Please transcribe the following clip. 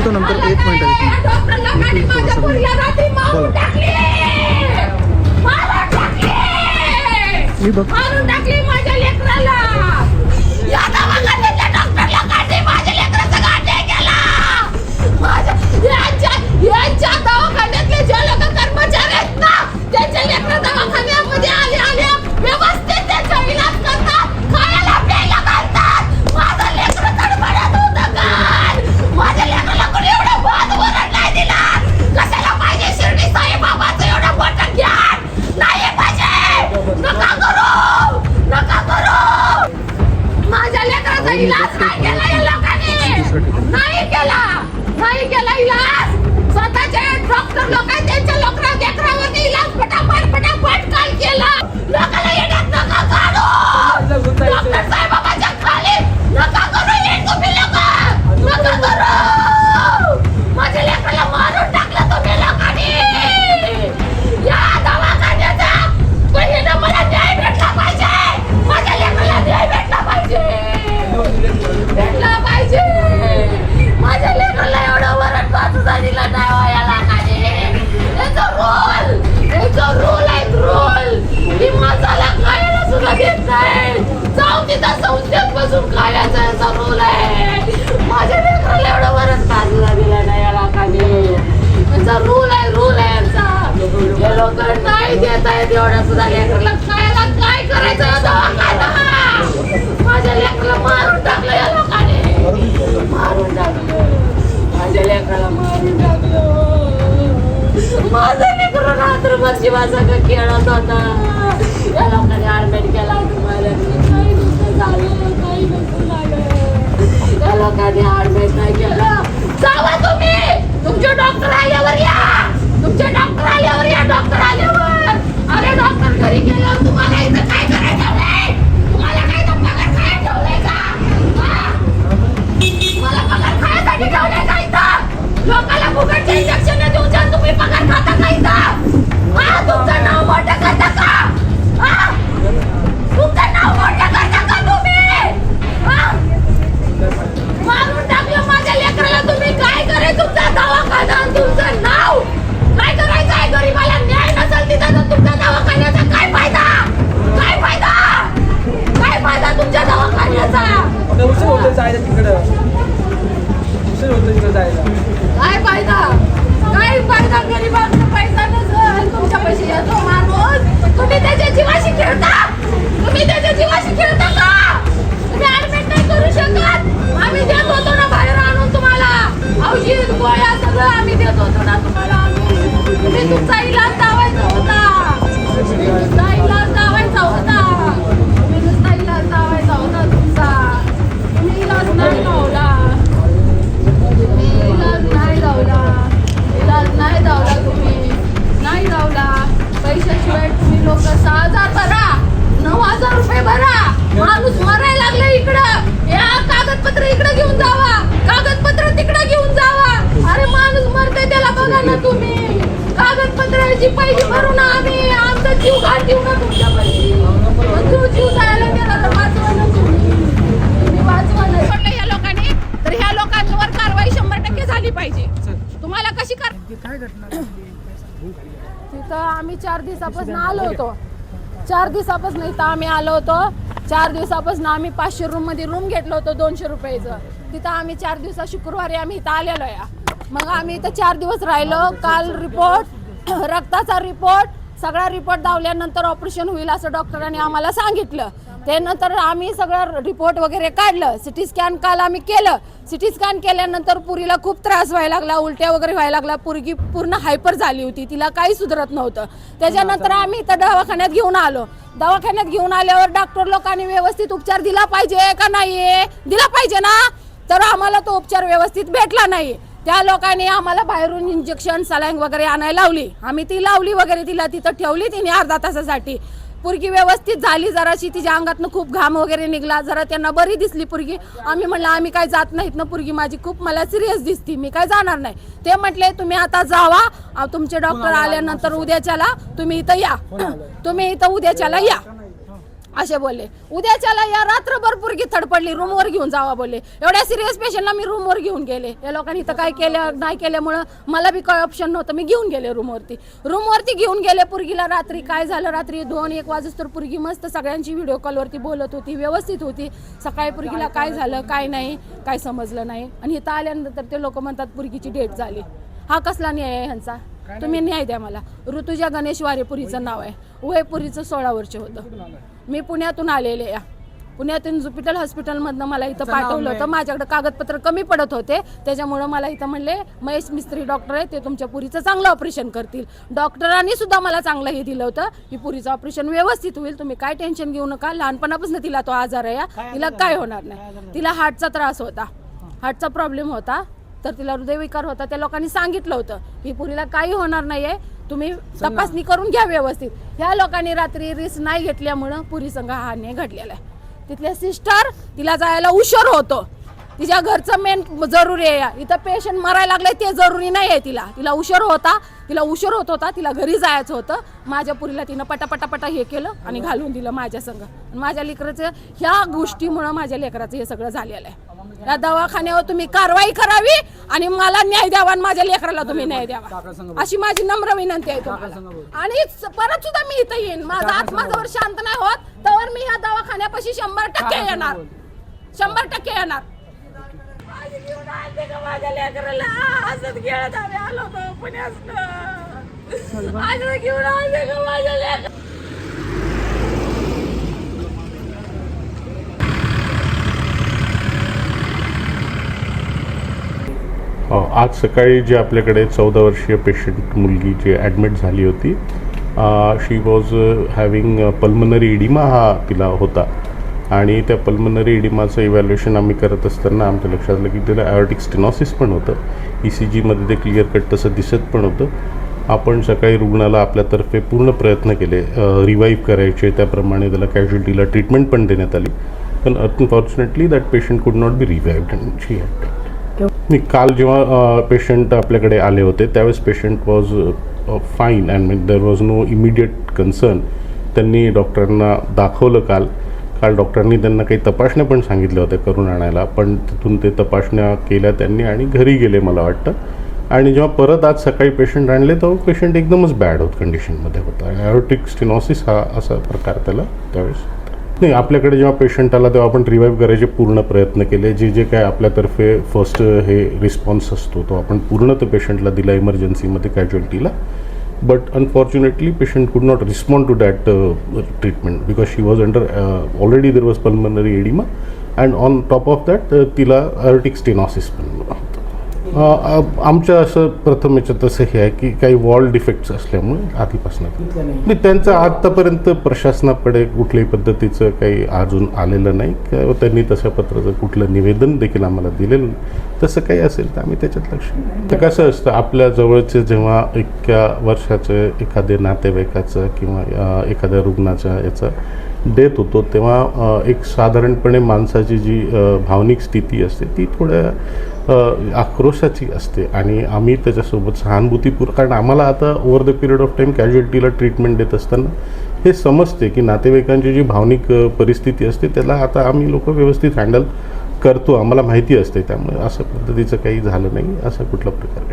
तो नंतर एक मिनिट मी बघ इलाज नाही केला या लोकांनी, नाही केला इलाज. स्वतःचे डॉक्टर लोक आहेत, त्यांच्या लेकरावरती इलाज फटाफट काल केला. लोकांना येण्यात नका काढू. डॉक्टर साहेबाच्या खाली नका करू, हे तुम्ही लोक नका करू. माझ्या लेकराला मारून टाकलं तुम्ही लोकांनी. या दवाखान्याचा पहिला मला न्याय भेटला पाहिजे. माझ्या लेकराला न्याय भेटला पाहिजे. माझ्या लेकराला एवढं वरण भात दिला नाही व्हायला काढे. याचा रोल आहे रोल. ही मसाला खायला सुद्धा देत नाही. जाऊन तिथं संस्थेत बसून खायचा याचा रोल आहे. माझ्या लेकराला एवढं वरण भात दिला नाही याला काढे. याचा रोल आहे याचा. हे लोक नाही देत आहेत एवढं सुद्धा लेकराला खायला. काय करायचं दवाखाना. माझ्या लेकराला मारून टाकलं या लोकांनी. मारून टाकलं माझ्या लेकराला, मारून टाकलं. माझा लेकरा रात्रभर जीवाचा खेळत होता. या लोकांनी ऍडमिट केला. तुम्हाला काही नसतं झालं, काही नसतं झालं. या लोकांनी ऍडमिट नाही केलं. जावा तुम्ही, तुमचे डॉक्टर आल्यावर या. तुमचे डॉक्टर आल्यावर या. डॉक्टर आल्यावर. अरे डॉक्टर घरी गेल्यावर तुम्हाला इथं काय करायचं नाही. तुम्हाला काय पगार काय ठेवलंय का. मला पगार खायसाठी ठेवलंय का इथं. लोकांना फुकटचे इंजेक्शन देऊन जाऊन तुम्ही पगार खाता का इथं. तुमचं नाव मोठं करता का. तुमचं नाव मोठं करता का तुम्ही. मारून टाकलं माझ्या लेकराला तुम्ही. काय करे तुमचा दवाखाना, तुमचं नाव काय करायचं आहे. गरीबाला न्याय नसेल तिथं तर तुमच्या दवाखान्याचा काय फायदा. काय फायदा, काय फायदा तुमच्या दवाखान्याचा. उशीर होतं जायला तिकडं. उशीर होतं तिकडं जायला. काय फायदा, काय फायदा. गरीबांना पैसा नसेल तुमच्या पैसे येतो माणूस. तुम्ही त्याच्या जीवाशी खेळता. तुम्ही त्याच्या जीवाशी खेळता का. तुम्ही ऍडमिट नाही करू शकत. आम्ही देत होतो ना बाहेर आणून तुम्हाला. औषध गोळ्या सगळं आम्ही देत होतो ना तुम्हाला. तुम्ही तुमचा इलाज लावायचा होता. तुमचा इलाज लावायचा होता. तुम्ही नुसता इलाज लावायचा होता तुमचा. तुम्ही इलाज नाही लावला. इलाज नाही लावला तुम्ही. नाही लावला. पैशाशिवाय तुम्ही लोक 6,000 भरा, 9,000 रुपये भरा. माणूस मरायला लागला इकडं. या कागदपत्र इकडे घेऊन जावा, कागदपत्र तिकडे घेऊन जावा. अरे माणूस मरते त्याला बघा ना तुम्ही. कागदपत्राची पैसे भरून आम्ही आमचा जीव घाट देऊ ना तुमच्या पैसे. जीव जायला गेला तर वाचवा ना तुम्ही वाचवा ना. सोडलं या लोकांनी तर ह्या लोकांवर कारवाई 100% झाली पाहिजे. तुम्हाला कशी काय घटना तिथं आम्ही 4 दिवसापासून आलो होतो. 4 दिवसापासून इथं आम्ही आलो होतो. 4 दिवसापासून आम्ही 500 रूम मध्ये रूम घेतलं होतं 200 रुपयाचं. तिथं आम्ही 4 दिवसा शुक्रवारी आम्ही इथं आलेलो आहे. मग आम्ही इथं 4 दिवस राहिलो. काल रिपोर्ट, रक्ताचा रिपोर्ट, सगळा रिपोर्ट दावल्यानंतर ऑपरेशन होईल असं डॉक्टरांनी आम्हाला सांगितलं. त्यानंतर आम्ही सगळं रिपोर्ट वगैरे काढलं. सिटी स्कॅन काल आम्ही केलं. सिटी स्कॅन केल्यानंतर पुरीला खूप त्रास व्हायला लागला, उलट्या वगैरे व्हायला लागला. पुरगी पूर्ण हायपर झाली होती, तिला काही सुधरत नव्हतं. त्याच्यानंतर आम्ही इथं दवाखान्यात घेऊन आलो. दवाखान्यात घेऊन आल्यावर डॉक्टर लोकांनी व्यवस्थित उपचार दिला पाहिजे का नाही, दिला पाहिजे ना. तर आम्हाला तो उपचार व्यवस्थित भेटला नाही. त्या लोकांनी आम्हाला बाहेरून इंजेक्शन सलाईन वगैरे आणायला लावली. आम्ही ती लावली वगैरे, तिला तिथं ठेवली तिने अर्धा तासासाठी. पुरगी व्यवस्थित झाली. जराशी तिच्या अंगातनं खूप घाम वगैरे निघला. जरा त्यांना बरी दिसली पुरगी. आम्ही म्हणलं आम्ही काय जात नाहीत ना, पुरगी माझी खूप मला सिरियस दिसती, मी काय जाणार नाही. ते म्हटले तुम्ही आता जावा, तुमचे डॉक्टर आल्यानंतर उद्याच्याला तुम्ही इथं या. तुम्ही इथं उद्याच्याला या. असे बोलले. उद्याच्याला या रात्रभर पोरगी थडपडली, रूमवर घेऊन जावा बोलले. एवढ्या सिरियस पेशंटला मी रूमवर घेऊन गेले. या लोकांनी तर काय केलं नाही केल्यामुळं मला बी काही ऑप्शन नव्हतं. मी घेऊन गेले रूमवरती घेऊन गेले पोरगीला. रात्री काय झालं, रात्री 2-1 वाजता तर पोरगी मस्त सगळ्यांची व्हिडिओ कॉलवरती बोलत होती, व्यवस्थित होती. सकाळी पोरगीला काय झालं काय नाही काय समजलं नाही. आणि इथं आल्यानंतर ते लोक म्हणतात पोरगीची डेट झाली. हा कसला न्याय आहे ह्यांचा? तुम्ही न्याय द्या मला. ऋतुजा गणेश वारेपुरीचं नाव आहे. वय पुरीचं 16 वर्ष होतं. मी पुण्यातून आलेले या. पुण्यातून ज्युपिटर हॉस्पिटलमधनं मला इथं पाठवलं होतं. माझ्याकडे कागदपत्र कमी पडत होते, त्याच्यामुळं मला इथं म्हणले महेश मिस्त्री डॉक्टर आहे, ते तुमच्या पुरीचं चांगलं ऑपरेशन करतील. डॉक्टरांनी सुद्धा मला चांगलं हे दिलं होतं की पुरीचं ऑपरेशन व्यवस्थित होईल, तुम्ही काय टेन्शन घेऊ नका. लहानपणापासून तिला तो आजार आहे, तिला काय होणार नाही. तिला हार्टचा त्रास होता, हार्टचा प्रॉब्लेम होता, तर तिला हृदयविकार होता. त्या लोकांनी सांगितलं होतं की पुरीला काही होणार नाहीये, तुम्ही तपासणी करून घ्या व्यवस्थित. ह्या लोकांनी रात्री रिस्क नाही घेतल्यामुळं पुरी संघ हा अन्याय घडलेला आहे. तिथल्या सिस्टर तिला जायला उशीर होतो. तिच्या घरचं मेन जरुरी आहे. इथं पेशंट मरायला लागले ते जरुरी नाही आहे. तिला उशीर होत होता. तिला घरी जायचं होतं. माझ्या पुरीला तिनं पटापटा हे केलं आणि घालून दिलं माझ्या संग. माझ्या लेकराचं ह्या गोष्टीमुळं माझ्या लेकराचं हे सगळं झालेलं आहे. या दवाखान्यावर तुम्ही कारवाई करावी आणि मला न्याय द्यावा आणि माझ्या लेकराला तुम्ही न्याय द्यावा, अशी माझी नम्र विनंती आहे तुम्हाला. आणि परत सुद्धा मी इथं येईन. माझा आत्माजवळ शांत नाही होत तर मी या दवाखान्यापाशी 100% येणार, 100% येणार. माझ्या लेकराला हसत खेळत आम्ही आलो होतो पुण्यातनं. घेऊन आले का माझ्या लेकराला? आज सकाळी जे आपल्याकडे 14 वर्षीय पेशंट मुलगी जी ॲडमिट झाली होती, शी वॉज हॅविंग पल्मनरी इडिमा हा तिला होता. आणि त्या पल्मनरी इडिमाचं इव्हॅल्युएशन आम्ही करत असताना आमच्या लक्षात आलं की तिला ॲओर्टिक स्टेनॉसिस पण होतं. ECGमध्ये ते क्लिअर कट तसं दिसत पण होतं. आपण सकाळी रुग्णाला आपल्यातर्फे पूर्ण प्रयत्न केले रिवाईव्ह करायचे, त्याप्रमाणे त्याला कॅज्युअल्टीला ट्रीटमेंट पण देण्यात आली. पण unfortunately that patient could not be revived and she had. काल जेव्हा पेशंट आपल्याकडे आले होते त्यावेळेस patient was fine and there was no immediate concern. त्यांनी डॉक्टरांना दाखवलं काल डॉक्टरांनी त्यांना काही तपासण्या पण सांगितल्या होत्या करून आणायला, पण तिथून ते तपासण्या केल्या त्यांनी आणि घरी गेले मला वाटतं. आणि जेव्हा परत आज सकाळी पेशंट आणले तेव्हा पेशंट एकदमच बॅड कंडिशनमध्ये होता. आणि ॲओर्टिक स्टेनॉसिस हा असा प्रकार त्याला त्यावेळेस नाही. आपल्याकडे जेव्हा पेशंट आला तेव्हा आपण रिवाईव्ह करायचे पूर्ण प्रयत्न केले. जे काय आपल्यातर्फे फर्स्ट हे रिस्पॉन्स असतो तो आपण पूर्ण त्या पेशंटला दिला इमर्जन्सीमध्ये कॅज्युअल्टीला. But unfortunately patient could not respond to that treatment because she was under already there was pulmonary oedema and on top of that तिला ॲओर्टिक स्टेनॉसिस पण होतं. आमच्या असं प्रथम याच्यात असं हे आहे की काही वॉल डिफेक्ट्स असल्यामुळे आधीपासून त्यांचं आत्तापर्यंत प्रशासनाकडे कुठल्याही पद्धतीचं काही अजून आलेलं नाही किंवा त्यांनी तशा पत्राचं कुठलं निवेदन देखील आम्हाला दिलेलं नाही. तसं काही असेल तर आम्ही त्याच्यात लक्ष. तर कसं असतं आपल्या जवळचे जेव्हा एका वर्षाचं एखाद्या नातेवाईकाचं किंवा एखाद्या रुग्णाच्या याचा डेथ होतो तेव्हा एक साधारणपणे माणसाची जी भावनिक स्थिती असते ती थोड्या आक्रोशाची असते. आणि आम्ही त्याच्यासोबत सहानुभूतीपूर्वक, कारण आम्हाला आता over the period of time कॅज्युअल्टीला ट्रीटमेंट देत असताना हे समजते की नातेवाईकांची जी भावनिक परिस्थिती असते त्याला आता आम्ही लोक व्यवस्थित हँडल करतो, आम्हाला माहिती असते. त्यामुळे असं पद्धतीचं काही झालं नाही, असा कुठला प्रकार